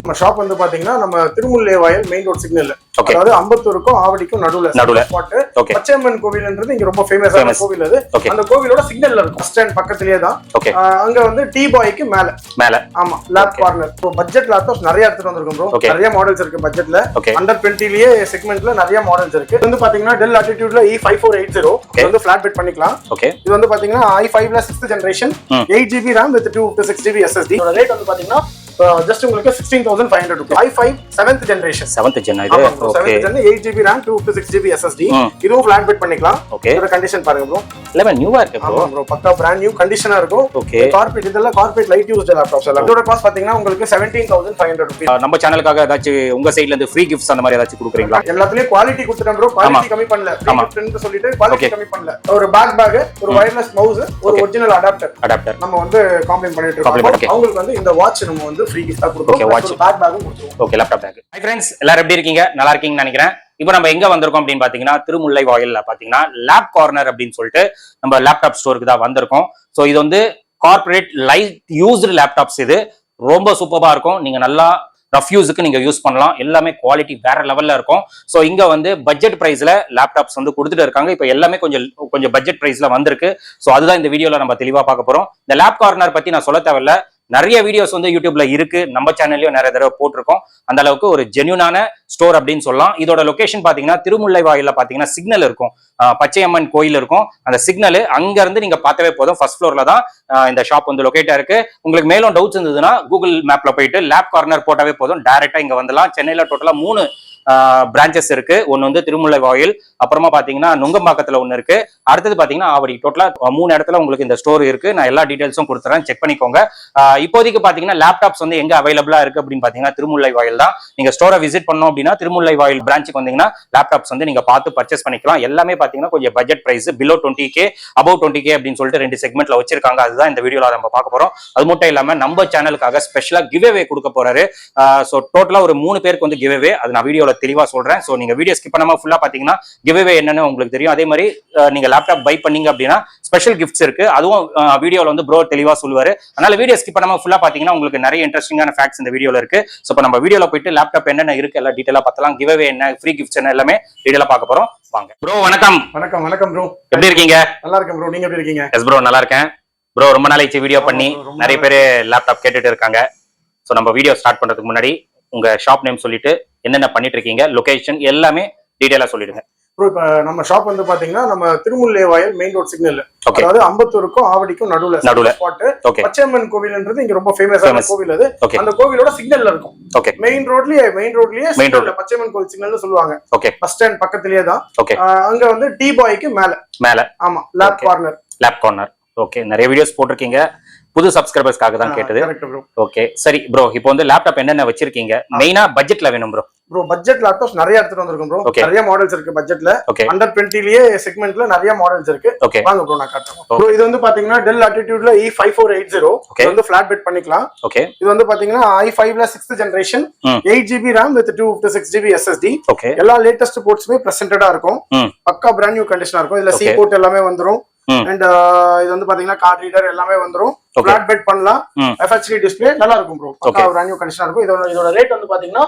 நம்ம ஷாப் வந்து பாத்தீங்கன்னா நம்ம திருமுல்லைவாயல் மெயின் ரோட் சிக்னல், அதாவது அம்பத்தூருக்கும் ஆவடிக்கும் நடுவுல ஸ்பாட். பச்சையம்மன் கோவில்ன்றது இங்க ரொம்ப ஃபேமஸான கோவில். அது அந்த கோவிலோட சிக்னல்ல இருக்கும், பஸ் ஸ்டாண்ட் பக்கத்துலயே தான். அங்க வந்து டீ பாய்க்கு மேல ஆமா லேப் கார்னர். பட்ஜெட் லேப்டாப்ஸ் நிறைய எடுத்துட்டு வந்திருக்கோம் ப்ரோ. நிறைய மாடல்ஸ் இருக்கு பட்ஜெட்ல. அண்டர் 20லயே செக்மெண்ட்ல நிறைய மாடல்ஸ் இருக்கு. இது வந்து பாத்தீங்கன்னா டெல் ஆட்டிடியூட்ல E5480 வந்து ஃபிளாட் பெட் பண்ணிக்கலாம். இது வந்து பாத்தீங்கன்னா i5ல 6th generation 8GB RAM with 256GB SSD. இதோட ரேட் வந்து பாத்தீங்கன்னா just உங்களுக்கு 16,500 rupees. i5 7th generation. 7th gen இது. Okay 7th gen 8GB RAM 256GB SSD. இதுவும் ஃபிளாட் பெட் பண்ணிக்கலாம். இதோட கண்டிஷன் பாருங்க ப்ரோ. எல்லாமே நியூவா இருக்கு ப்ரோ. ப்ரோ பக்கா பிராண்ட் நியூ கண்டிஷனா இருக்கும். கார்பெட் இதெல்லாம் கார்பெட் லைட் யூஸ்ட் லேப்டாப்ஸ் எல்லாம். இதோட காஸ்ட் பாத்தீங்கன்னா உங்களுக்கு 17,500 rupees. நம்ம சேனலுக்காக ஏதாச்சும் உங்க சைடுல இருந்து ஃப்ரீ கிஃப்ட்ஸ் அந்த மாதிரி ஏதாச்சும் கொடுக்குறீங்களா? எல்லாத்துலயும் குவாலிட்டி கொடுத்துட்டோம் ப்ரோ. குவாலிட்டி கம்மி பண்ணல. ஃப்ரீ சொல்லிட்டு குவாலிட்டி கம்மி பண்ணல. ஒரு பேக் ஒரு வயர்லெஸ் மவுஸ், ஒரு ஒரிஜினல் அடாப்டர் நம்ம வந்து காம்ப்ளிமெண்ட் பண்ணிட்டு இருக்கோம். அவங்களுக்கு வந்து இந்த வாட்ச் நம்ம வந்து ஃப்ரீ கிஃப்டா கொடுப்போம். Laptop bag. ஹை फ्रेंड्स, எல்லாரும் எப்படி இருக்கீங்க? நல்லா இருக்கீங்கன்னு நினைக்கிறேன். இப்போ நம்ம எங்க வந்திருக்கோம் அப்படின்னு பாத்தீங்கன்னா திருமுல்லைவாயல்ல பாத்தீங்கன்னா லேப் கார்னர் அப்படின்னு சொல்லிட்டு நம்ம லேப்டாப் ஸ்டோருக்கு தான் வந்திருக்கோம். ஸோ இது வந்து கார்பரேட் லைட் யூஸ்டு லேப்டாப்ஸ். இது ரொம்ப சூப்பரா இருக்கும். நீங்க நல்லா ரஃப் யூஸுக்கு நீங்க யூஸ் பண்ணலாம். எல்லாமே குவாலிட்டி வேற லெவல்ல இருக்கும். ஸோ இங்க வந்து பட்ஜெட் பிரைஸ்ல லேப்டாப்ஸ் வந்து கொடுத்துட்டு இருக்காங்க. இப்போ எல்லாமே கொஞ்சம் பட்ஜெட் பிரைஸ்ல வந்திருக்கு. ஸோ அதுதான் இந்த வீடியோல நம்ம தெளிவா பார்க்க போறோம். இந்த லேப் கார்னர் பத்தி நான் சொல்ல தேவையில்ல, நிறைய வீடியோஸ் வந்து யூடியூப்ல இருக்கு, நம்ம சேனல்லையும் நிறைய தடவை போட்டிருக்கோம். அந்த அளவுக்கு ஒரு ஜென்யூனான ஸ்டோர் அப்படின்னு சொல்லலாம். இதோட லொகேஷன் பாத்தீங்கன்னா திருமுல்லைவாயல்ல பாத்தீங்கன்னா சிக்னல் இருக்கும், பச்சையம்மன் கோயில் இருக்கும். அந்த சிக்னல் அங்க இருந்து நீங்க பார்த்தாவே போதும், ஃபர்ஸ்ட் ஃப்ளோர்ல தான் இந்த ஷாப் வந்து லொகேட்டா இருக்கு. உங்களுக்கு மேலும் டவுட்ஸ் இருந்ததுன்னா கூகுள் மேப்ல போயிட்டு லேப் கார்னர் போட்டாவே போதும், டைரக்டா இங்க வந்துடலாம். சென்னையில டோட்டலா 3 பிரான்ச்சஸ் இருக்கு. ஒன்னு வந்து திருமுல்லைவாயல், அப்புறமா பாத்தீங்கன்னா நுங்கம்பாக்கத்துல ஒன்னு இருக்கு, அடுத்தது பாத்தீங்கன்னா ஆவடி. டோட்டலா 3 இடத்துல உங்களுக்கு இந்த ஸ்டோர் இருக்கு. நான் எல்லா டீடைல்ஸும் கொடுத்துறேன், செக் பண்ணிக்கோங்க. இப்போதைக்கு பாத்தீங்கன்னா லேப்டாப்ஸ் வந்து எங்க அவைலபிளா இருக்கு அப்படின்னு பாத்தீங்கன்னா திருமுல்லைவாயல் தான். நீங்க ஸ்டோரை விசிட் பண்ணோம் அப்படின்னா திருமுல்லைவாயல் பிரான்ச்சுக்கு வந்தீங்கன்னா லேப்டாப்ஸ் வந்து நீங்க பார்த்து பர்ச்சேஸ் பண்ணிக்கலாம். எல்லாமே பாத்தீங்கன்னா கொஞ்சம் budget price, below 20K above 20K அப்படின்னு சொல்லிட்டு 2 செக்மெண்ட்ல வச்சிருக்காங்க. அதுதான் இந்த வீடியோல நம்ம பார்க்க போறோம். அது மட்டும் இல்லாம நம்ம சேனலுக்காக ஸ்பெஷலா கிவ்அவே கொடுக்க போறாரு. ஸோ டோட்டலா ஒரு 3 பேருக்கு வந்து கிவ்அவே, அது நான் வீடியோல தெளிவா சொல்றேன். சோ நீங்க வீடியோ ஸ்கிப் பண்ணாம ஃபுல்லா பாத்தீங்கன்னா கிவ்அவே என்னன்னு உங்களுக்கு தெரியும். அதே மாதிரி நீங்க லேப்டாப் பை பண்ணீங்க அப்படின்னா ஸ்பெஷல் கிஃப்ட்ஸ் இருக்கு. அதுவும் வீடியோல வந்து ப்ரோ தெளிவா சொல்லுவாரு. அதனால வீடியோ ஸ்கிப் பண்ணாம ஃபுல்லா பாத்தீங்கன்னா உங்களுக்கு நிறைய இன்ட்ரெஸ்டிங்கான ஃபேக்ட்ஸ் இந்த வீடியோல இருக்கு. சோ இப்போ நம்ம வீடியோல போயிட்டு லேப்டாப் என்னென்ன இருக்கு எல்லாம் டீடைலா பார்த்தலாம். கிவ்அவே என்ன, ஃப்ரீ கிஃப்ட்ஸ் என்ன, எல்லாமே டீடைலா பார்க்க போறோம். வாங்க ப்ரோ. வணக்கம். வணக்கம் ப்ரோ. எப்படி இருக்கீங்க? நல்லா இருக்கேன் ப்ரோ. நீங்க எப்படி இருக்கீங்க? எஸ் ப்ரோ, நல்லா இருக்கேன் ப்ரோ. ரொம்ப நாளைக்கு வீடியோ பண்ணி நிறைய பேர் லேப்டாப் கேட்டுட்டு இருக்காங்க. சோ நம்ம வீடியோ ஸ்டார்ட் பண்றதுக்கு முன்னாடி உங்க ஷாப் நேம் சொல்லிட்டு என்னென்ன பண்ணிட்டு இருக்கீங்க, லொகேஷன் எல்லாமே டீடைலா சொல்லிடுங்க ப்ரோ. இப்ப நம்ம ஷாப் வந்து பாத்தீங்கன்னா நம்ம திருமுல்லைவாயல் மெயின் ரோட் சிக்னல், அதாவது அம்பத்தூருக்கும் ஆவடிக்கும் நடுவுல ஸ்பாட். பச்சையம்மன் கோவில்ன்றது இங்க ரொம்ப ஃபேமஸான கோவில். அது அந்த கோவிலோட சிக்னல்ல இருக்கும். மெயின் ரோட்லயே பச்சையம்மன் கோவில் சிக்னல்னு சொல்லுவாங்க. பஸ் ஸ்டாண்ட் பக்கத்துலயே தான். அங்க வந்து டீ பாய்க்கு மேல ஆமா லேப் கார்னர். ஓகே, நிறைய வீடியோஸ் போட்டிருக்கீங்க. புது சப்ஸ்கிரைபர்ஸ்க்காக தான் கேட்டது. ஓகே சரி ப்ரோ, இப்போ வந்து லேப்டாப் என்னென்ன வச்சிருக்கீங்க? மெயினா பட்ஜெட்ல வேணும் ப்ரோ. பட்ஜெட் லேப்டாப்ஸ் நிறைய எடுத்துட்டு வந்திருக்கோம் ப்ரோ. நிறைய மாடல்ஸ் இருக்கு பட்ஜெட்ல. அண்டர் 20லயே செக்மெண்ட்ல நிறைய மாடல்ஸ் இருக்கு. வாங்க ப்ரோ நான் காட்டுறேன். ப்ரோ இது வந்து பாத்தீங்கன்னா டெல் ஆட்டிடியூட்ல E5480 இது வந்து ஃபிளாட் பெட் பண்ணிக்கலாம். இது வந்து பாத்தீங்கன்னா i5ல 6th generation 8GB RAM with 256GB SSD. எல்லா லேட்டஸ்ட் போர்ட்ஸுமே பிரசன்டடா இருக்கும். பக்கா பிராண்ட் நியூ கண்டிஷனா இருக்கும். இதுல சி போர்ட் எல்லாமே வந்துரும். அண்ட் இது வந்து பாத்தீங்கன்னா கார்ட் ரீடர் எல்லாமே வந்துரும். ஃபிளாட் பெட் பண்ணலாம். FHD டிஸ்ப்ளே நல்லா இருக்கும் ப்ரோ. பக்கா பிராண்ட் நியூ கண்டிஷனா இருக்கும். இதோட ரேட் வந்து பாத்தீங்கன்னா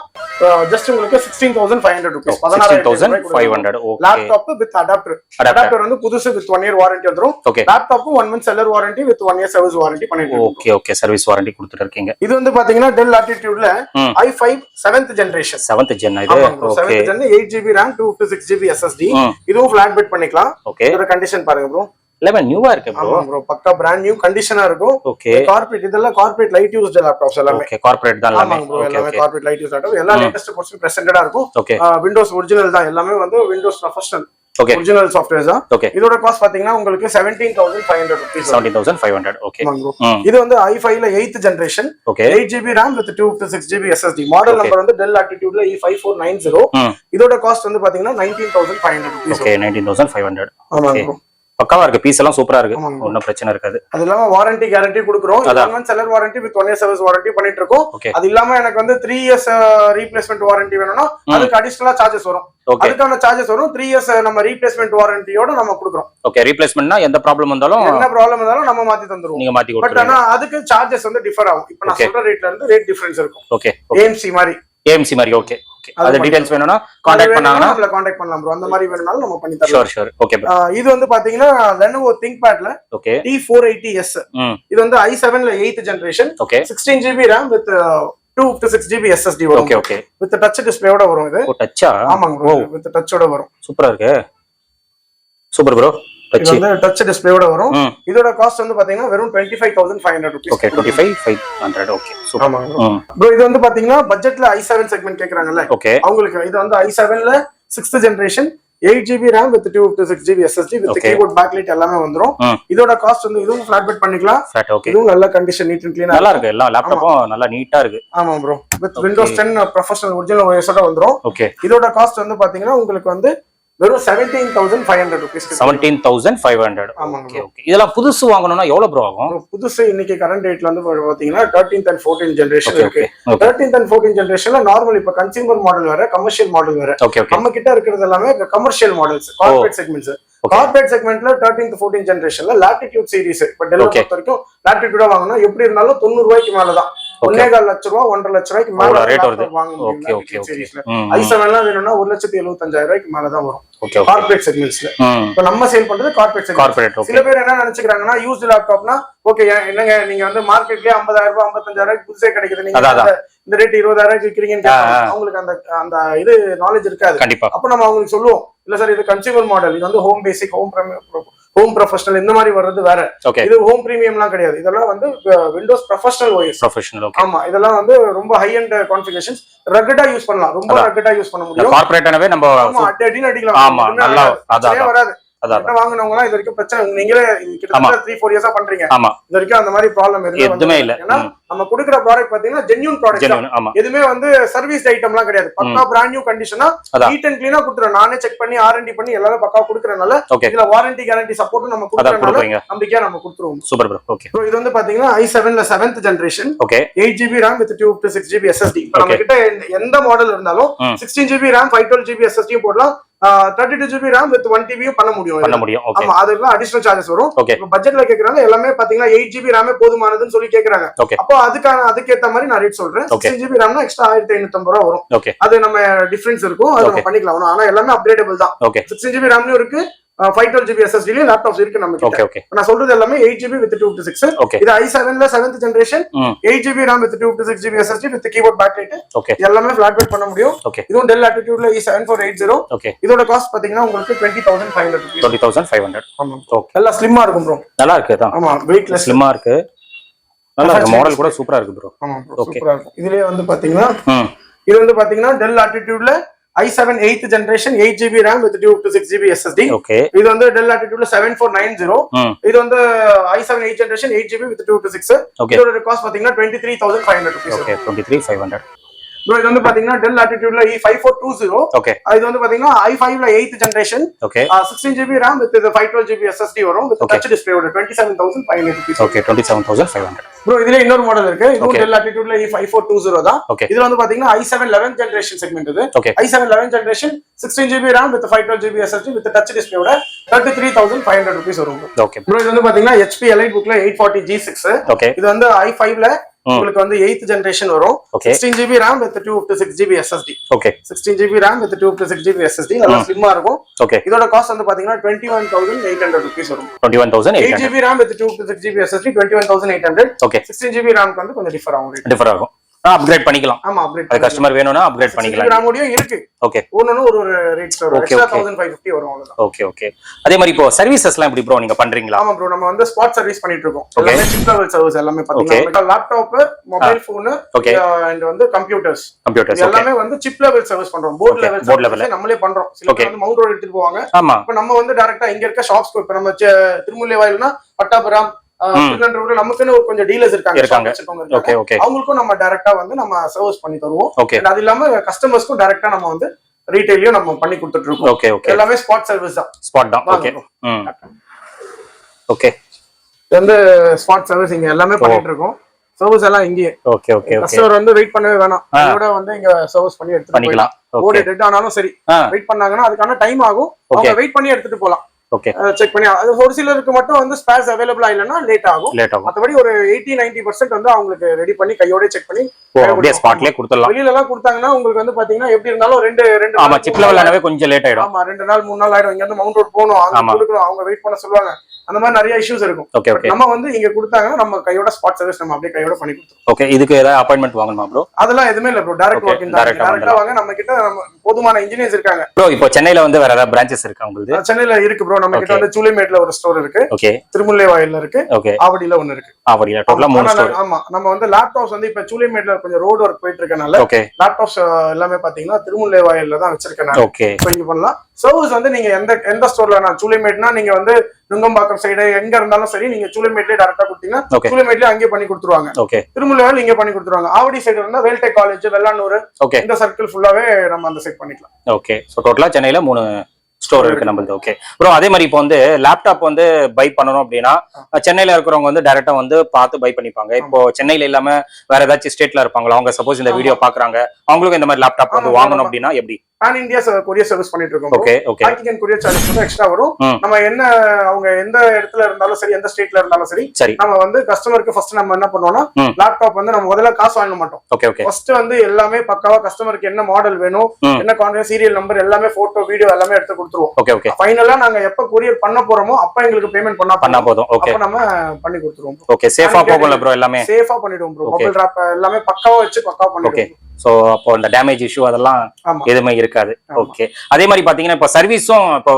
ஜஸ்ட் உங்களுக்கு 16,500 rupees. 16,500. லேப்டாப் வித் அடாப்டர் வந்து புதுசு வித் 1 year வாரண்டி வந்துரும். Laptop 1 month seller warranty with 1 year service warranty பண்ணிருக்கோம். ஓகே சர்வீஸ் வாரண்டி கொடுத்துட்டு இருக்கீங்க. இது வந்து பாத்தீங்கன்னா del ஆட்டிடியூட்ல i5 7th generation 7th gen இது. 7th gen 8GB RAM 256GB SSD. இதுவும் ஃபிளாட் பெட் பண்ணிக்கலாம். இதோட கண்டிஷன் பாருங்க ப்ரோ. எல்லாமே நியூவா இருக்கு ப்ரோ. பக்கா பிராண்ட் நியூ கண்டிஷனா இருக்கும். கார்பரேட் இதெல்லாம் கார்பரேட் லைட் யூஸ்ட் லேப்டாப்ஸ் எல்லாமே. கார்பரேட் தான் எல்லாமே. எல்லாமே கார்பரேட் லைட் யூஸ்ட் லேப்டாப். எல்லா லேட்டஸ்ட் போர்ட்ஸும் பிரசன்டடா இருக்கும். விண்டோஸ் ஒரிஜினல் தான். எல்லாமே வந்து விண்டோஸ் ப்ரொஃபஷனல் ஒரிஜினல் சாஃப்ட்வேர் தான். இதோட காஸ்ட் பாத்தீங்கன்னா உங்களுக்கு 17,500 rupees. 17,500. ஓகே. இது வந்து i5ல 8th generation 8GB RAM with 256GB SSD. Model number வந்து டெல் ஆட்டிடியூட்ல E5490. இதோட காஸ்ட் வந்து பாத்தீங்கன்னா 19,500 rupees. ஓகே 19,500. ஆமாங்க ப்ரோ. பக்காவா இருக்கு, பீஸ் எல்லாம் சூப்பரா இருக்கு, ஒன்னும் பிரச்சனை இருக்காது. அது இல்லாம வாரண்டி கேரண்டி கொடுக்குறோம். 1 month seller warranty with 1 year service warranty பண்ணிட்டு இருக்கோம். அது இல்லாம எனக்கு வந்து 3 years ரீப்ளேஸ்மெண்ட் வாரண்டி வேணும்னா அதுக்கு அடிஷனலா சார்ஜஸ் வரும். அதுக்கான சார்ஜஸ் வரும். 3 years நம்ம ரீப்ளேஸ்மெண்ட் வாரண்டியோட நம்ம கொடுக்குறோம். ஓகே, ரீப்ளேஸ்மென்ட்னா எந்த ப்ராப்ளம் வந்தாலும் நம்ம மாத்தி தந்துருவோம். நீங்க மாத்தி கொடுத்துருவீங்க. பட் ஆனா அதுக்கு சார்ஜஸ் வந்து டிஃபர் ஆகும். இப்போ நான் சொல்ற ரேட்ல இருந்து ரேட் டிஃபரன்ஸ் இருக்கும். ஓகே, ஏஎம்சி மாதிரி ஓகே. அது டீடைல்ஸ் வேணும்னா கான்டாக்ட் பண்ணாங்கன்னா நம்மள கான்டாக்ட் பண்ணலாம் bro. அந்த மாதிரி வேணும்னாலும் நம்ம பண்ணி தரலாம். Sure okay bro. இது வந்து பாத்தீங்கன்னா Lenovo ThinkPadல ஓகே T480S. இது வந்து i7 ல 8th generation. 16GB RAM with 256GB SSD வரும். ஓகே with touch display ஓட வரும். இது டச்சா? ஆமாங்க bro, with touch ஓட வரும். சூப்பரா இருக்கு, சூப்பர் bro. இது வந்து டச் டிஸ்ப்ளேயோட வரும். இதோட காஸ்ட் வந்து பாத்தீங்கன்னா வெறும் 25,500 rupees. ஓகே, 25,500. Okay super. ஆமாங்க bro. இது வந்து பாத்தீங்கன்னா பட்ஜெட்ல i7 செக்மெண்ட் கேக்குறாங்கல்ல, அவங்களுக்கு இது வந்து i7 ல 6th generation 8GB RAM with 256GB SSD with keyboard backlight எல்லாமே வந்துரும். இதோட காஸ்ட் வந்து இதுவும் ஃபிளாட் பெட் பண்ணிக்கலாம். இதுவும் நல்ல கண்டிஷன், நீட் அண்ட் க்ளீனா நல்லா இருக்கு. எல்லா லேப்டாப்பும் நல்லா நீட்டா இருக்கு. ஆமா bro, with Windows 10 professional original OS ஓட வந்துரும். இதோட காஸ்ட் வந்து பாத்தீங்கன்னா உங்களுக்கு வந்து வெறும் 17,500 rupees. 17,500. Okay okay. இதெல்லாம் புதுசு வாங்கணும்னா எவ்வளவு ப்ரோ ஆகும்? புதுசு இன்னைக்கு கரண்ட் ரேட்ல வந்து பாத்தீங்கன்னா 13th and 14th ஜெனரேஷன் இருக்கு. 13th and 14th ஜெனரேஷன்ல நார்மல் இப்ப கன்சியூமர் மாடல் வேற, கமர்ஷியல் மாடல் வேற. நம்ம கிட்ட இருக்கிறது எல்லாமே commercial models, corporate segments. Corporate செக்மெண்ட்ல 13th 14th ஜெனரேஷன்ல லாட்டிடியூட் சீரிஸ் இப்ப டெல் பொறுத்த வரைக்கும் லாட்டிடியூடா வாங்கினா எப்படி இருந்தாலும் 90 ரூபாய்க்கு மேலதான். 1.25 லட்சம் ரூபாய் 1.5 லட்சம் ரூபாய்க்கு மேல ரேட் வருது. ஓகே ஓகே சீரிஸ்ல i7 எல்லாம் வேணும்னா 1,75,000 ரூபாய்க்கு மேலதான் வரும். கார்ப்பரேட் செக்மெண்ட்ஸ்ல இப்ப நம்ம சேல் பண்றது கார்ப்பரேட் செக்மெண்ட். சில பேர் என்ன நினைச்சுக்கிறாங்கன்னா யூஸ்டு லேப்டாப்னா ஓகே என்னங்க நீங்க வந்து மார்க்கெட்லயே 50,000 ரூபாய் 55,000 ரூபாய்க்கு புதுசே கிடைக்குது, நீங்க இந்த ரேட் 20,000 ரூபாய்க்கு விக்கிறீங்கன்னு அவங்களுக்கு அந்த அந்த இது நாலேஜ் இருக்காது. அப்ப நம்ம அவங்களுக்கு சொல்லுவோம் இல்ல சார் இது கன்சியூமர் மாடல், இது வந்து ஹோம் பேசிக், ஹோம் ப்ரொஃபஷனல் இந்த மாதிரி வர்றது வேற. இது ஹோம் பிரீமியம் எல்லாம் கிடையாது. இதெல்லாம் வந்து விண்டோஸ் ப்ரொஃபஷனல் OS. ஆமா, இதெல்லாம் வந்து ரொம்ப ஹை எண்ட் கான்ஃபிகரேஷன்ஸ், ரகடா யூஸ் பண்ணலாம். ரொம்ப ரகடா யூஸ் பண்ண முடியும். கார்ப்பரேட்டானவே நம்ம அடின்னு அடிக்கலாம். ஆமா, நல்லா வராது. வாங்கினவங்க இது வரைக்கும் பிரச்சனை நீங்களே கிட்டத்தட்ட 3-4 இயர்ஸா பண்றீங்க. இது வரைக்கும் அந்த மாதிரி ப்ராப்ளம் எதுவுமே இல்ல. ஏன்னா நம்ம கொடுக்குற ப்ராடக்ட் பாத்தீங்கன்னா ஜென்யூன் ப்ராடக்ட், எதுவுமே வந்து சர்வீஸ் ஐட்டம் எல்லாம் கிடையாது. பக்கா பிராண்ட் நியூ கண்டிஷனா நீட் அண்ட் கிளீனா கொடுத்துறோம். நானே செக் பண்ணி R&D பண்ணி எல்லாரும் பக்கா கொடுக்கறனால இதுல வாரண்டி கேரண்டி சப்போர்ட் நம்ம கொடுக்கறனால நம்பிக்கையா நம்ம கொடுத்துருவோம். Super bro. ஓகே ப்ரோ, இது வந்து பாத்தீங்கன்னா i7 ல 7th generation 8GB RAM with 256GB SSD. இப்ப நம்ம கிட்ட எந்த மாடல் இருந்தாலும் 16GB RAM 512GB SSD போடலாம். 32GB RAM with 1TB பண்ண முடியும். ஆமா, அதெல்லாம் அடிஷனல் சார்ஜஸ் வரும். இப்ப பட்ஜெட்ல கேக்குறாங்க எல்லாமே பாத்தீங்கன்னா 8GB RAM போதுமானதுன்னு சொல்லி கேக்குறாங்க. அப்போ அதுக்கேத்த மாதிரி நான் ரேட் சொல்றேன். 16GB RAM எக்ஸ்ட்ரா 1,550 ரூபாய் வரும். அது நம்ம டிஃபரன்ஸ் இருக்கும், அது நம்ம பண்ணிக்கலாம். ஆனா எல்லாமே அப்கிரேடபிள் தான். 16GB RAM இருக்கு, 512GB SSD லேப்டாப்ஸ் இருக்கு நம்ம கிட்ட. நான் சொல்றது எல்லாமே 8GB with 256. இது i7 ல 7th generation 8GB RAM with 256GB SSD with keyboard backlight. எல்லாமே ஃபிளாட் பெட் பண்ண முடியும். இதுவும் Dell Latitude ல E7480. இதோட காஸ்ட் பாத்தீங்கன்னா உங்களுக்கு 20,500 rupees. 20,500. ஆமா, நல்லா ஸ்லிம்மா இருக்கும் ப்ரோ. நல்லா இருக்கு தான். ஆமா, வெயிட்லெஸ் ஸ்லிம்மா இருக்கு. நல்லா இருக்கு, மாடல் கூட சூப்பரா இருக்கு ப்ரோ. ஆமா, சூப்பரா இருக்கு. இதுலயே வந்து பாத்தீங்கன்னா இது வந்து பாத்தீங்கன்னா Dell Latitude ல i7 8th generation 8GB RAM with 256GB SSD. இது வந்து Dell Latitude 7490. இது வந்து i7 8th generation 8GB with 256. இதோட காஸ்ட் பாத்தீங்கன்னா 23,500 rupees. 23,500. bro இது வந்து பாத்தீங்கன்னா Dell Latitude ல E5420. இது வந்து பாத்தீங்கன்னா i5 ல 8th generation 16GB RAM with 512GB SSD வரும் with touch display ஓட 27,500 rupees. 27,500. bro இதுல இன்னொரு மாடல் இருக்கு. இது Dell Latitude ல E5420 தான். இதுல வந்து பாத்தீங்கன்னா i7 11th generation segment இது. i7 11th generation 16GB RAM with 512GB SSD with touch display ஓட 33,500 rupees வரும். bro இது வந்து பாத்தீங்கன்னா HP EliteBook ல 840G6. இது வந்து i5 ல உங்களுக்கு வந்து 8th generation வரும். 16GB RAM with 256GB SSD. 16GB RAM with 256GB SSD நல்லா ஸ்லிம்மா இருக்கும். இதோட காஸ்ட் வந்து பாத்தீங்கன்னா 21,800 rupees வரும். 21,800. 8GB RAM with 256GB SSD 21,800. 16GB RAM க்கு வந்து கொஞ்சம் டிஃபர் ஆகும். அப்கிரேட் பண்ணிக்கலாம். ஆமா, அப்கிரேட் அது கஸ்டமர் வேணும்னா அப்கிரேட் பண்ணிக்கலாம். கிராமோடியும் இருக்கு. ஓகே, ஒவ்வொரு ஒரு ரேட் வரும். எக்ஸ்ட்ரா 1,550 வரும் அவ்வளவுதான். Okay okay. அதே மாதிரி இப்போ சர்வீசஸ்லாம் எப்படி ப்ரோ நீங்க பண்றீங்களா? ஆமா ப்ரோ, நம்ம வந்து ஸ்பாட் சர்வீஸ் பண்ணிட்டு இருக்கோம். எல்லாமே சிப் லெவல் சர்வீஸ் எல்லாமே பாத்தீங்கன்னா லேப்டாப், மொபைல் போன் அண்ட் வந்து கம்ப்யூட்டர்ஸ் எல்லாமே வந்து சிப் லெவல் சர்வீஸ் பண்றோம். போர்ட் லெவல் நம்மளே பண்றோம். சில பேர் வந்து மவுண்ட் ரோட் எடுத்துட்டு போவாங்க. இப்போ நம்ம வந்து டைரக்டா இங்க இருக்க ஷாப்ஸ்க்கு இப்போ நம்ம திருமுல்லை வாயில்னா பட்டாபுரம் நமக்குன்னு கொஞ்சம் டீலர்ஸ் இருக்காங்க. அவங்களுக்கும் நம்ம டைரக்டா வந்து நம்ம சர்வீஸ் பண்ணி தருவோம். அது இல்லாம கஸ்டமர்ஸ்க்கும் டைரக்டா நம்ம வந்து ரீட்டைலையும் நம்ம பண்ணி கொடுத்துட்டு இருக்கோம். எல்லாமே ஸ்பாட் சர்வீஸ் தான். ஸ்பாட் தான். ஓகே. ஓகே. இது வந்து ஸ்பாட் சர்வீசிங் எல்லாமே பண்ணிட்டு இருக்கோம். சர்வீஸ் எல்லாம் இங்கேயே. Okay okay okay. கஸ்டமர் வந்து வெயிட் பண்ணவே வேணாம். இதோட வந்து இங்க சர்வீஸ் பண்ணி எடுத்துட்டு பண்ணிக்கலாம். ஓடி டெட் ஆனாலும் சரி வெயிட் பண்ணாங்கன்னா அதுக்கான டைம் ஆகும். அவங்க வெயிட் பண்ணி எடுத்துட்டு போலாம். ஓகே. செக் பண்ணி அது ஒரு சிலருக்கு மட்டும் வந்து ஸ்பேர்ஸ் அவைலபிளா இல்லனா லேட் ஆகும். மத்தபடி ஒரு 80-90% வந்து அவங்களுக்கு ரெடி பண்ணி கையோட செக் பண்ணி அப்படியே ஸ்பாட்லயே கொடுத்துடலாம். வெளியில எல்லாம் கொடுத்தாங்கன்னா உங்களுக்கு வந்து பாத்தீங்கன்னா எப்படி இருந்தாலும் ரெண்டு ஆமா சிப் லெவல்னாவே கொஞ்சம் லேட் ஆயிடும். ஆமா 2 நாள் 3 நாள் ஆயிடும். இங்க இருந்து மவுண்ட் ரோட் போகணும், அங்க கொடுக்கணும், அவங்க வெயிட் பண்ண சொல்லுவாங்க. அந்த மாதிரி நிறைய இஷ்யூஸ் இருக்கும். Okay okay. நம்ம வந்து இங்க கொடுத்தாங்கன்னா நம்ம கையோட ஸ்பாட் சர்வீஸ் நம்ம அப்படியே கையோட பண்ணி கொடுத்துருவோம். ஓகே. இதுக்கு ஏதாவது அப்பாயின்ட்மென்ட் வாங்கணுமா ப்ரோ? அதெல்லாம் எதுவுமே இல்ல ப்ரோ. டைரக்ட் வாக்கிங் தான். டைரக்டா வாங்க. நம்ம கிட்ட போதுமான இன்ஜினியர்ஸ் இருக்காங்க. ப்ரோ இப்போ சென்னையில வந்து வேற ஏதாவது பிரான்ச்சஸ் இருக்கா உங்களுக்கு? சென்னையில இருக்கு ப்ரோ. நம்ம கிட்ட வந்து சூளைமேட்ல ஒரு ஸ்டோர் இருக்கு. ஓகே. திருமுல்லை வாயில்ல இருக்கு. ஓகே. ஆவடியில ஒன்னு இருக்கு. ஆவடியில டோட்டலா 3 ஸ்டோர். ஆமா. நம்ம வந்து லேப்டாப்ஸ் வந்து இப்ப சூளைமேட்ல கொஞ்சம் ரோட் வர்க் போயிட்டு இருக்கனால ஓகே லேப்டாப்ஸ் எல்லாமே பாத்தீங்கன்னா திருமுல்லை வாயில்ல தான் வச்சிருக்கேன். ஓகே. இங்க பண்ணலாம். சர்வீஸ் வந்து நீங்க எந்த ஸ்டோர்ல நான் சூளைமேட்னா நீங்க வந்து நுங்கம்பாக்கம் சைடு எங்க இருந்தாலும் சரி நீங்க சூளைமேட்லயே டைரக்டா கொடுத்தீங்கன்னா சூளைமேட்லயே அங்கேயே பண்ணி கொடுத்துருவாங்க. ஓகே. திருமுல்லைவாயில் இங்கே பண்ணி கொடுத்துருவாங்க. ஆவடி சைடு இருந்தா வேல்டெக் காலேஜ், வெள்ளானூர் இந்த சர்க்கிள் ஃபுல்லாவே நம்ம அந்த செட் பண்ணிக்கலாம். ஓகே. சோ டோட்டலா சென்னையில 3 ஸ்டோர் இருக்கு நம்மளுக்கு. Okay bro. அதே மாதிரி இப்போ வந்து லேப்டாப் வந்து பை பண்ணணும் அப்படின்னா சென்னையில இருக்கிறவங்க வந்து டைரக்டா வந்து பார்த்து பை பண்ணிப்பாங்க. இப்போ சென்னையில இல்லாம வேற ஏதாச்சும் ஸ்டேட்ல இருப்பாங்களா? அவங்க சப்போஸ் இந்த வீடியோ பாக்குறாங்க, அவங்களுக்கு இந்த மாதிரி லேப்டாப் வந்து வாங்கணும் அப்படின்னா எப்படி? பேன் இந்தியா கொரியர் சர்வீஸ் பண்ணிட்டு இருக்கோம். Okay okay. Packing and courier charges வந்து எக்ஸ்ட்ரா வரும். நம்ம என்ன அவங்க எந்த இடத்துல இருந்தாலும் சரி, எந்த ஸ்டேட்ல இருந்தாலும் சரி, நம்ம வந்து கஸ்டமருக்கு ஃபர்ஸ்ட் நம்ம என்ன பண்ணுவோம்னா லேப்டாப் வந்து நம்ம முதல்ல காசு வாங்க மாட்டோம். Okay okay. ஃபர்ஸ்ட் வந்து எல்லாமே பக்காவா கஸ்டமருக்கு என்ன மாடல் வேணும், என்ன கான்ட்ராக்ட், சீரியல் நம்பர் எல்லாமே, போட்டோ, வீடியோ எல்லாமே எடுத்து கொடுத்துருவோம். Okay okay. ஃபைனலா நாங்க எப்ப கொரியர் பண்ண போறோமோ அப்ப எங்களுக்கு பேமெண்ட் பண்ணா போதும். ஓகே. அப்ப நம்ம பண்ணி கொடுத்துருவோம். ஓகே. சேஃபா போகும்ல ப்ரோ? எல்லாமே சேஃபா பண்ணிடுவோம் ப்ரோ. மொபைல் ராப் எல்லாமே பக்காவா வச்சு பக்காவா பண்ணிடுவோம். சோ அப்போ இந்த டேமேஜ் இஷ்யூ அதெல்லாம் எதுவுமே இருக்காது. ஓகே. அதே மாதிரி பாத்தீங்கன்னா இப்போ சர்வீஸும் இப்போ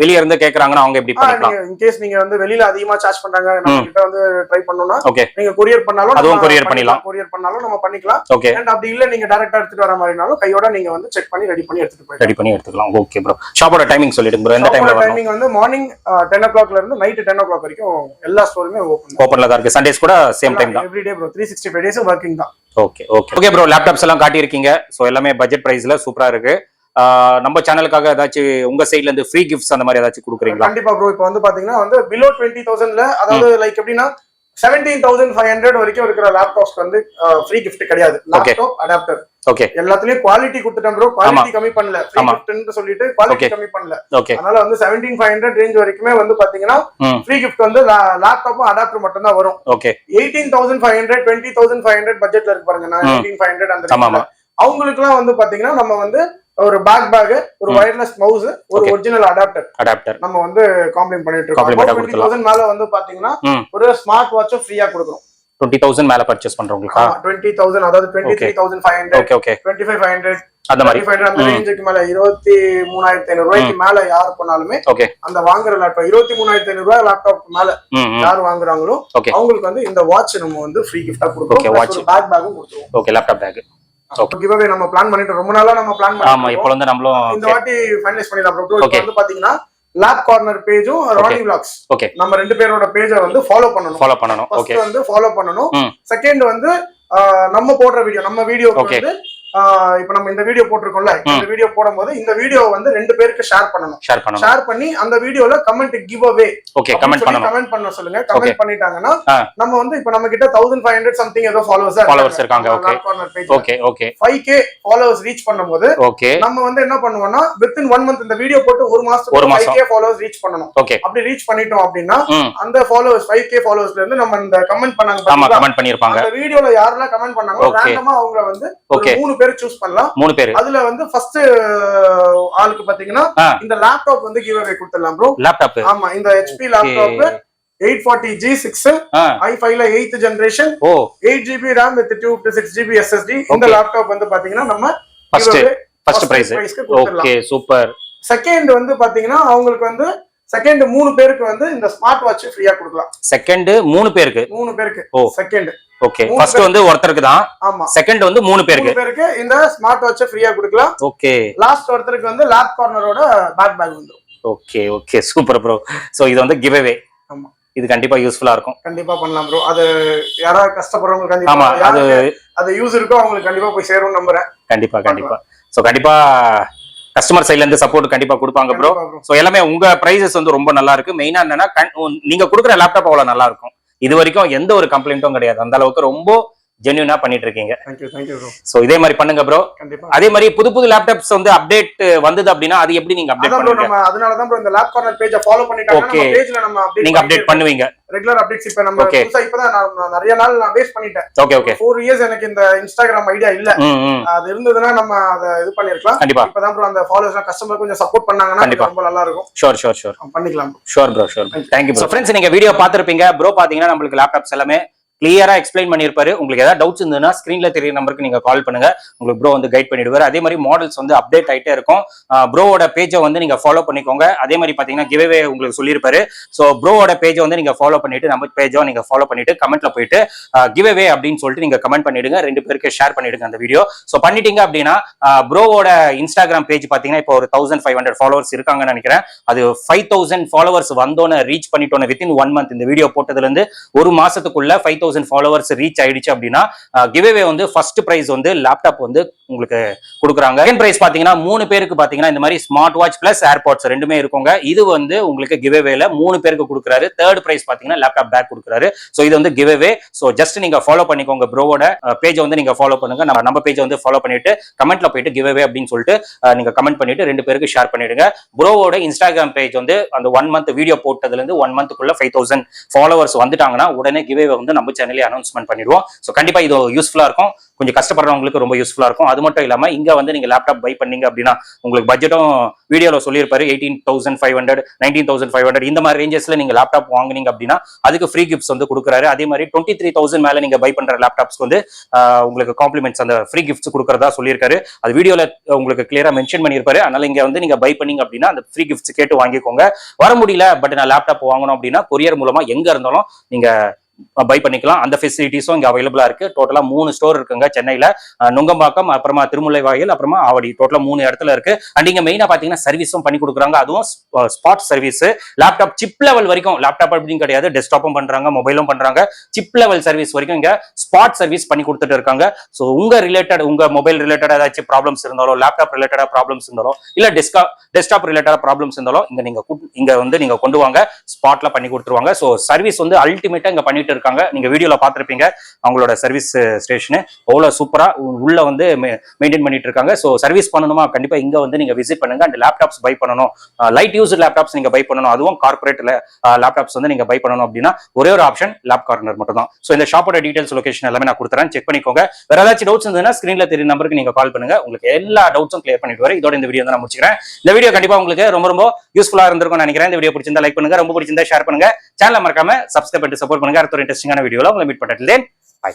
வெளிய இருந்து கேக்குறாங்கன்னா அவங்க எப்படி பண்ணிக்கலாம்? இன் கேஸ் நீங்க வந்து வெளியில அதிகமா சார்ஜ் பண்றாங்க, நம்ம கிட்ட வந்து ட்ரை பண்ணனும்னா ஓகே நீங்க கொரியர் பண்ணாலும் அதுவும் கொரியர் பண்ணிக்கலாம். கொரியர் பண்ணாலும் நம்ம பண்ணிக்கலாம். ஓகே. அண்ட் அப்படி இல்ல நீங்க டைரக்டா எடுத்துட்டு வர மாதிரினாலும் கையோட நீங்க வந்து செக் பண்ணி ரெடி பண்ணி எடுத்துக்கலாம். Okay bro. ஷாப்போட டைமிங் சொல்லிடுங்க ப்ரோ. எந்த டைம்ல வரும்? டைமிங் வந்து மார்னிங் 10 o'clock ல இருந்து நைட் 10 o'clock வரைக்கும் எல்லா ஸ்டோருமே ஓபன்ல தான் இருக்கு. சண்டேஸ் கூட சேம் டைம் தான். Every day bro. 365 days working தான். Okay okay okay bro. Laptops எல்லாம் காட்டி இருக்கீங்க. சோ எல்லாமே பட்ஜெட் பிரைஸ்ல சூப்பரா இருக்கு. நம்ம சேனலுக்காக ஏதாச்சும் உங்க சைடுல இருந்து ஃப்ரீ கிஃப்ட்ஸ் அந்த மாதிரி ஏதாச்சும் கொடுக்குறீங்களா? கண்டிப்பா ப்ரோ. இப்போ வந்து பாத்தீங்கன்னா வந்து பிலோ 20,000ல, அதாவது லைக் எப்படின்னா 17,500 வரைக்கும் இருக்கிற லேப்டாப்ஸ்க்கு வந்து ஃப்ரீ கிஃப்ட் கிடையாது. லேப்டாப் அடாப்டர் ஓகே எல்லாத்துலயும் குவாலிட்டி கொடுத்துட்டோம் ப்ரோ. குவாலிட்டி கம்மி பண்ணல. ஃப்ரீ கிஃப்ட்னு சொல்லிட்டு குவாலிட்டி கம்மி பண்ணல. அதனால வந்து 17,500 ரேஞ்ச் வரைக்குமே வந்து பாத்தீங்கன்னா ஃப்ரீ கிஃப்ட் வந்து லேப்டாப்பும் அடாப்டர் மட்டும் தான் வரும். ஓகே. 18,500 20,500 பட்ஜெட்ல இருக்கு பாருங்க. 18,500 அந்த ரேஞ்ச்ல அவங்களுக்கு எல்லாம் வந்து பாத்தீங்கன்னா நம்ம வந்து ஒரு பேக், ஒரு வயர்லெஸ் மவுஸ், ஒரு ஒரிஜினல் அடாப்டர் நம்ம வந்து காம்ப்ளிமெண்ட் பண்ணிட்டு இருக்கோம். 20,000 மேல வந்து பாத்தீங்கன்னா ஒரு ஸ்மார்ட் வாட்சும் ஃப்ரீயா கொடுக்குறோம். 20,000 மேல பர்ச்சேஸ் பண்றவங்களுக்கு 20,000, அதாவது 23,500 ஓகே ஓகே 25,500 அந்த மாதிரி அந்த ரேஞ்சுக்கு மேல 23,500 ரூபாய்க்கு மேல யார் பண்ணாலுமே அந்த வாங்குற லேப்டாப் 23,500 ரூபாய் லேப்டாப் மேல யார் வாங்குறாங்களோ அவங்களுக்கு வந்து இந்த வாட்ச் நம்ம வந்து ஃப்ரீ கிஃப்டா கொடுப்போம். பேக்கும் கொடுத்துருவோம். ஓகே. லேப்டாப் பேக் கிவ்அவே நம்ம பிளான் பண்ணிட்டு ரொம்ப நாளா நம்ம பிளான் பண்ணிட்டோம். ஆமா இப்போ வந்து நம்மளும் இந்த வாட்டி ஃபைனலைஸ் பண்ணிடலாம் ப்ரோ. இப்போ வந்து பாத்தீங்கன்னா லேப் கார்னர் பேஜும் ராணி vlogs ஓகே நம்ம ரெண்டு பேரோட பேஜை வந்து ஃபாலோ பண்ணணும். ஓகே. ஃபர்ஸ்ட் வந்து ஃபாலோ பண்ணணும். செகண்ட் வந்து நம்ம போடுற வீடியோ, நம்ம வீடியோக்கு வந்து இப்போ நம்ம இந்த வீடியோ போட்டிருக்கோம்ல, இந்த வீடியோ போடும்போது இந்த வீடியோ வந்து 2 பேருக்கு ஷேர் பண்ணணும். ஷேர் பண்ணி அந்த வீடியோல கமெண்ட் கிவ் அவே கமெண்ட் பண்ண சொல்லுங்க. கமெண்ட் பண்ணிட்டாங்கன்னா நம்ம வந்து இப்போ நம்ம கிட்ட 1,500 சம்திங் ஏதோ ஃபாலோவர்ஸ் இருக்காங்க. Okay okay 5k followers reach பண்ணும்போது நம்ம வந்து என்ன பண்ணுவோம்னா வித்தின் 1 மந்த் இந்த வீடியோ போட்டு ஒரு மாசத்துக்கு 5k ஃபாலோவர்ஸ் ரீச் பண்ணணும். அப்படி ரீச் பண்ணிட்டோம் அப்படின்னா அந்த ஃபாலோவர்ஸ் 5k ஃபாலோவர்ஸ்ல இருந்து நம்ம இந்த கமெண்ட் பண்ணாங்க அந்த வீடியோல யாரெல்லாம் கமெண்ட் பண்ணாங்களோ ரேண்டமா அவங்க வந்து 3 பேர் சூஸ் பண்ணலாம். 3 பேர். அதுல வந்து ஃபர்ஸ்ட் ஆளுக்கு பாத்தீங்கன்னா இந்த லேப்டாப் வந்து கிவ் அவே கொடுத்துடலாம் ப்ரோ. லேப்டாப் ஆமா இந்த HP laptop 840G6 i5ல 8th generation 8GB RAM with 256GB SSD. இந்த லேப்டாப் வந்து பாத்தீங்கன்னா நம்ம first prize. Okay super. Second வந்து பாத்தீங்கன்னா அவங்களுக்கு வந்து செகண்ட் 3 பேருக்கு வந்து இந்த ஸ்மார்ட் வாட்ச் ஃப்ரீயா கொடுக்கலாம். செகண்ட் 3 பேருக்கு செகண்ட் ஓகே. ஃபர்ஸ்ட் வந்து ஒருத்தருக்கு தான். ஆமா. செகண்ட் வந்து 3 பேருக்கு இந்த ஸ்மார்ட் வாட்ச் ஃப்ரீயா கொடுக்கலாம். ஓகே. லாஸ்ட் ஒருத்தருக்கு வந்து லேப் கார்னரோட பேக் வந்துரும். Okay okay super bro. So இது வந்து கிவ் அவே. ஆமா. இது கண்டிப்பா யூஸ்ஃபுல்லா இருக்கும். கண்டிப்பா பண்ணலாம் ப்ரோ. அது யாராவது கஷ்டப்படுறவங்க கண்டிப்பா அது யூஸ் இருக்கோ அவங்களுக்கு கண்டிப்பா போய் சேரும்னு நம்புறேன். கண்டிப்பா. சோ கண்டிப்பா கஸ்டமர் சைட்ல இருந்து சப்போர்ட் கண்டிப்பா கொடுப்பாங்க ப்ரோ. சோ எல்லாமே உங்க பிரைசஸ் வந்து ரொம்ப நல்லா இருக்கு. மெயினா என்னன்னா நீங்க கொடுக்குற லேப்டாப் அவ்வளவு நல்லா இருக்கும். இது வரைக்கும் எந்த ஒரு கம்ப்ளைண்ட்டும் கிடையாது. அந்த அளவுக்கு ரொம்ப ஜென்யூனா பண்ணிட்டு இருக்கீங்க. சோ இதே மாதிரி பண்ணுங்க ப்ரோ. அதே மாதிரி புது லேப்டாப்ஸ் வந்து அப்டேட் வந்தது அப்படின்னா அது எப்படி நீங்க அப்டேட் பண்ணுவீங்க? அதனால தான் ப்ரோ இந்த லேப் கார்னர் பேஜை ஃபாலோ பண்ணிட்டாங்கன்னா நம்ம பேஜ்ல நம்ம அப்டேட் நீங்க அப்டேட் பண்ணுவீங்க. ரெகுலர் அப்டேட்ஸ் இப்ப நம்ம புதுசா இப்பதான் நான் நிறைய நாள் நான் வேஸ்ட் பண்ணிட்டேன். ஓகே 4 இயர்ஸ் எனக்கு இந்த இன்ஸ்டாகிராம் ஐடியா இல்ல. அது இருந்ததுன்னா நம்ம அத இது பண்ணிரலாம். இப்பதான் ப்ரோ அந்த ஃபாலோவர்ஸ் கஸ்டமர் கொஞ்சம் சப்போர்ட் பண்ணாங்கன்னா ரொம்ப நல்லா இருக்கும். ஷூர் பண்ணிக்கலாம். Sure bro. Thank you bro. Friends நீங்க வீடியோ பாத்திருப்பீங்க. ப்ரோ பாத்தீங்கன்னா நம்மளுக்கு லேப்டாப்ஸ் எல்லாமே கிளியரா எக்ஸ்பிளைன் பண்ணிருப்பாரு. உங்களுக்கு ஏதாவது டவுட்ஸ் இருந்ததுன்னா ஸ்கிரீன்ல தெரிய நம்பருக்கு நீங்க கால் பண்ணுங்க. உங்களுக்கு ப்ரோ வந்து கைட் பண்ணிடுவாரு. அதே மாதிரி மாடல்ஸ் வந்து அப்டேட் ஆயிட்டே இருக்கும். ப்ரோவோட பேஜை வந்து நீங்க ஃபாலோ பண்ணிக்கோங்க. அதே மாதிரி பாத்தீங்கன்னா கிவ்அவே உங்களுக்கு சொல்லியிருப்பாரு. ஸோ ப்ரோவோட பேஜை வந்து நீங்க ஃபாலோ பண்ணிட்டு நம்ம பேஜோ நீங்க ஃபாலோ பண்ணிட்டு கமெண்ட்ல போயிட்டு கிவ்அவே அப்படின்னு சொல்லிட்டு நீங்க கமெண்ட் பண்ணிடுங்க. 2 பேருக்கு ஷேர் பண்ணிடுங்க அந்த வீடியோ. ஸோ பண்ணிட்டீங்க அப்படின்னா ப்ரோவோட இன்ஸ்டாகிராம் பேஜ் பாத்தீங்கன்னா இப்போ ஒரு 1500 ஃபாலோவர்ஸ் இருக்காங்கன்னு நினைக்கிறேன். அது 5000 ஃபாலோவர்ஸ் வந்தோன்னு ரீச் பண்ணிட்டோன்னு வித்தின் 1 மந்த் இந்த வீடியோ போட்டதுல இருந்து ஒரு மாசத்துக்குள்ள 5000 ஃபாலோவர்ஸ் ரீச் ஆயிடுச்சு அப்படின்னா கிவ்அவே வந்து ஃபர்ஸ்ட் பிரைஸ் வந்து லேப்டாப் வந்து உங்களுக்கு கொடுக்குறாங்க. செகண்ட் பிரைஸ் பாத்தீங்கன்னா 3 பேருக்கு பாத்தீங்கன்னா இந்த மாதிரி ஸ்மார்ட் வாட்ச் பிளஸ் ஏர்பாட்ஸ் ரெண்டுமே இருக்குங்க. இது வந்து உங்களுக்கு கிவ்அவேல 3 பேருக்கு கொடுக்குறாரு. தேர்ட் பிரைஸ் பாத்தீங்கன்னா லேப்டாப் பேக் கொடுக்குறாரு. சோ இது வந்து கிவ்அவே. சோ ஜஸ்ட் நீங்க ஃபாலோ பண்ணிக்கோங்க. ப்ரோவோட பேஜ் வந்து நீங்க ஃபாலோ பண்ணுங்க. நம்ம பேஜ் வந்து ஃபாலோ பண்ணிட்டு கமெண்ட்ல போயிட்டு கிவ்அவே அப்படின்னு சொல்லிட்டு நீங்க கமெண்ட் பண்ணிட்டு 2 பேருக்கு ஷேர் பண்ணிடுங்க. ப்ரோவோட இன்ஸ்டாகிராம் பேஜ் வந்து அந்த 1 மந்த் வீடியோ போட்டதுல இருந்து 1 மந்த்க்குள்ள 5000 ஃபாலோவர்ஸ் வந்துட்டாங்கன்னா உடனே கிவ்அவே வந்து நம்ம சேனல்ல அனௌன்ஸ்மெண்ட் பண்ணிடுவோம். ஸோ கண்டிப்பா இது யூஸ்ஃபுல்லா இருக்கும். கொஞ்சம் கஷ்டப்படுறவங்களுக்கு ரொம்ப யூஸ்ஃபுல்லா இருக்கும். அது மட்டும் இல்லாம இங்க வந்து நீங்க லேப்டாப் பை பண்ணீங்க அப்படின்னா உங்களுக்கு பட்ஜெட்டும் வீடியோல சொல்லியிருப்பாரு. 18,500 19,500 இந்த மாதிரி ரேஞ்சஸ்ல நீங்க லேப்டாப் வாங்குனீங்க அப்படின்னா அதுக்கு ஃப்ரீ கிஃப்ட்ஸ் வந்து கொடுக்குறாரு. அதே மாதிரி 23,000 மேல நீங்க பை பண்ற லேப்டாப்ஸ்க்கு வந்து உங்களுக்கு காம்ப்ளிமெண்ட்ஸ் அந்த ஃப்ரீ கிஃப்ட்ஸ் கொடுக்கறதா சொல்லியிருக்காரு. அது வீடியோல உங்களுக்கு கிளியரா மென்ஷன் பண்ணியிருப்பாரு. அதனால இங்க வந்து நீங்க பை பண்ணீங்க அப்படின்னா அந்த ஃப்ரீ கிஃப்ட்ஸ் கேட்டு வாங்கிக்கோங்க. வர முடியல பட் நான் லேப்டாப் வாங்கணும் அப்படின்னா கொரியர் மூலமா எங்க இருந்தாலும் நீங்க பை பண்ணிக்கலாம். அந்த ஃபெசிலிட்டிஸும் இங்க அவைலபிளா இருக்கு. டோட்டலா 3 ஸ்டோர் இருக்குங்க சென்னையில. நுங்கம்பாக்கம், அப்புறமா திருமுல்லைவாயில், அப்புறமா ஆவடி. டோட்டலா 3 இடத்துல இருக்கு. அண்ட் இங்க மெயினா பாத்தீங்கன்னா சர்வீஸும் பண்ணி கொடுக்குறாங்க. அதுவும் spot service. Laptop chip level வரைக்கும் லேப்டாப் அப்படின்னு கிடையாது, டெஸ்க்டாப்பும் பண்றாங்க, மொபைலும் பண்றாங்க. சிப் லெவல் சர்வீஸ் வரைக்கும் இங்க ஸ்பாட் சர்வீஸ் பண்ணி கொடுத்துட்டு இருக்காங்க. ஸோ உங்க மொபைல் ரிலேட்டடா ஏதாச்சும் ப்ராப்ளம்ஸ் இருந்தாலும், லேப்டாப் ரிலேட்டடா ப்ராப்ளம்ஸ் இருந்தாலும், இல்ல டெஸ்க்டாப் ரிலேட்டடா ப்ராப்ளம்ஸ் இருந்தாலும் இங்க வந்து நீங்க கொண்டு வாங்க, ஸ்பாட்ல பண்ணி கொடுத்துருவாங்க. ஸோ சர்வீஸ் வந்து அல்டிமேட்டா இங்க பண்ணிட்டு இருக்காங்க. நீங்க வீடியோல பாத்திருப்பீங்க அவங்களோட சர்வீஸ் ஸ்டேஷன் அவ்வளவு சூப்பரா உள்ள வந்து மெயின்டைன் பண்ணிட்டு இருக்காங்க. சோ சர்வீஸ் பண்ணணுமா கண்டிப்பா இங்க வந்து நீங்க விசிட் பண்ணுங்க. அண்ட் லேப்டாப்ஸ் பை பண்ணணும், லைட் யூஸ் லேப்டாப்ஸ் நீங்க பை பண்ணணும், அதுவும் கார்பரேட் லேப்டாப்ஸ் வந்து நீங்க பை பண்ணணும் அப்படின்னா ஒரே ஒரு ஆப்ஷன் லேப் கார்னர் மட்டும் தான். சோ இந்த ஷாப்போட டீடைல்ஸ் லொகேஷன் எல்லாமே நான் கொடுத்துறேன், செக் பண்ணிக்கோங்க. வேற ஏதாச்சும் டவுட்ஸ் இருந்ததுன்னா ஸ்கிரீன்ல தெரிய நம்பருக்கு நீங்க கால் பண்ணுங்க. உங்களுக்கு எல்லா டவுட்ஸும் கிளியர் பண்ணிட்டு வரேன். இதோட இந்த வீடியோ நான் முடிச்சுக்கிறேன். இந்த வீடியோ கண்டிப்பா உங்களுக்கு ரொம்ப யூஸ்ஃபுல்லா இருந்திருக்கும் நினைக்கிறேன். இந்த வீடியோ பிடிச்சிருந்தா லைக் பண்ணுங்க, ரொம்ப பிடிச்சிருந்தா ஷேர் பண்ணுங்க, சேனலை மறக்காம சப்ஸ்கிரைப் பண்ணிட்டு சப்போர்ட் பண்ணுங்க. அடுத்த ஒரு இன்ட்ரெஸ்டிங்கான வீடியோல உங்களை மீட் பண்றேன். பை.